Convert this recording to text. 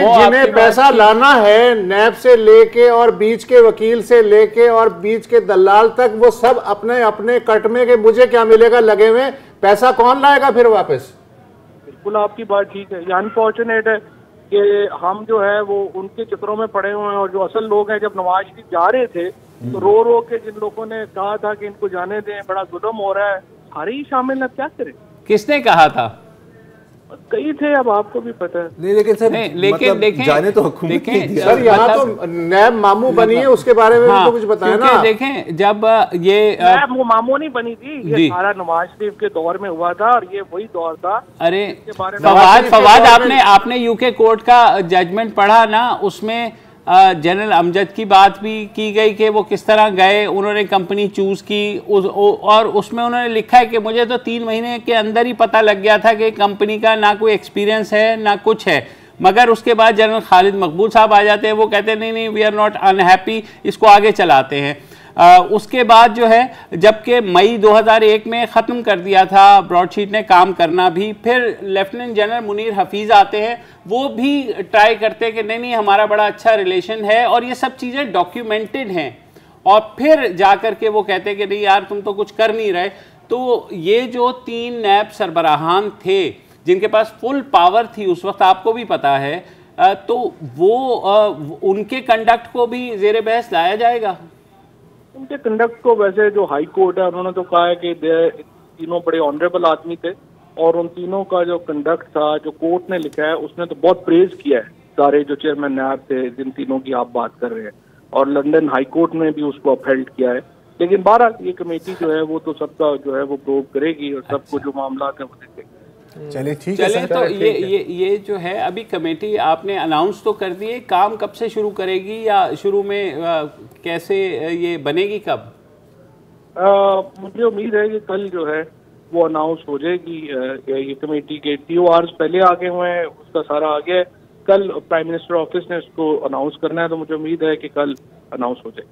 जिन्हें पैसा लाना है नैब से लेके और बीच के वकील से लेके और बीच के दलाल तक, वो सब अपने अपने कट में के मुझे क्या मिलेगा लगे हुए, पैसा कौन लाएगा फिर वापस? बिल्कुल आपकी बात ठीक है। ये अनफॉर्चुनेट है कि हम जो है वो उनके चक्रों में पड़े हुए हैं, और जो असल लोग हैं, जब नवाज शरीफ जा रहे थे तो रो रो के जिन लोगों ने कहा था कि इनको जाने दें, बड़ा जुल्म हो रहा है, सारे ही शामिल हैं, क्या करें? किसने कहा था? कई थे, अब आपको भी पता है। नहीं लेकिन सर, लेकिन देखें, जाने तो हुकूमत ने दिया। सर यहाँ तो नैब मामू बनी है, उसके बारे में भी तो कुछ बताया ना। देखें जब ये नैब वो मामू नहीं बनी थी, ये सारा नवाज शरीफ के दौर में हुआ था, और ये वही दौर था। अरे फवाद, आपने यूके कोर्ट का जजमेंट पढ़ा ना, उसमें जनरल अमजद की बात भी की गई कि वो किस तरह गए, उन्होंने कंपनी चूज की, और उसमें उन्होंने लिखा है कि मुझे तो 3 महीने के अंदर ही पता लग गया था कि कंपनी का ना कोई एक्सपीरियंस है ना कुछ है। मगर उसके बाद जनरल खालिद मकबूल साहब आ जाते हैं, वो कहते हैं नहीं नहीं, वी आर नॉट अनहैप्पी, इसको आगे चलाते हैं। उसके बाद जो है, जबकि मई 2001 में ख़त्म कर दिया था ब्रॉडशीट ने काम करना भी, फिर लेफ्टिनेंट जनरल मुनीर हफीज़ आते हैं, वो भी ट्राई करते हैं कि नहीं नहीं हमारा बड़ा अच्छा रिलेशन है और ये सब चीज़ें डॉक्यूमेंटेड हैं, और फिर जा कर के वो कहते हैं कि नहीं यार तुम तो कुछ कर नहीं रहे। तो ये जो 3 नैब सरबराहान थे जिनके पास फुल पावर थी उस वक्त, आपको भी पता है, तो वो उनके कंडक्ट को भी ज़ेर बहस लाया जाएगा। उनके कंडक्ट को वैसे जो हाई कोर्ट है उन्होंने तो कहा है कि तीनों बड़े ऑनरेबल आदमी थे, और उन तीनों का जो कंडक्ट था, जो कोर्ट ने लिखा है, उसने तो बहुत प्रेज किया है सारे जो चेयरमैन नैब थे, जिन तीनों की आप बात कर रहे हैं, और लंदन हाई कोर्ट ने भी उसको अपहेल्ड किया है। लेकिन बहरहाल ये कमेटी जो है वो तो सबका जो है वो प्रोव करेगी, और सबको जो मामला है वो देखेगी। चलिए ठीक है। चलिए, तो ये जो है अभी कमेटी आपने अनाउंस तो कर दी है, काम कब से शुरू करेगी, या शुरू में कैसे ये बनेगी, कब? मुझे उम्मीद है कि कल जो है वो अनाउंस हो जाएगी। ये कमेटी के TORs पहले आ गए हुए हैं, उसका सारा आ गया है, कल प्राइम मिनिस्टर ऑफिस ने उसको अनाउंस करना है, तो मुझे उम्मीद है कि कल अनाउंस हो जाए।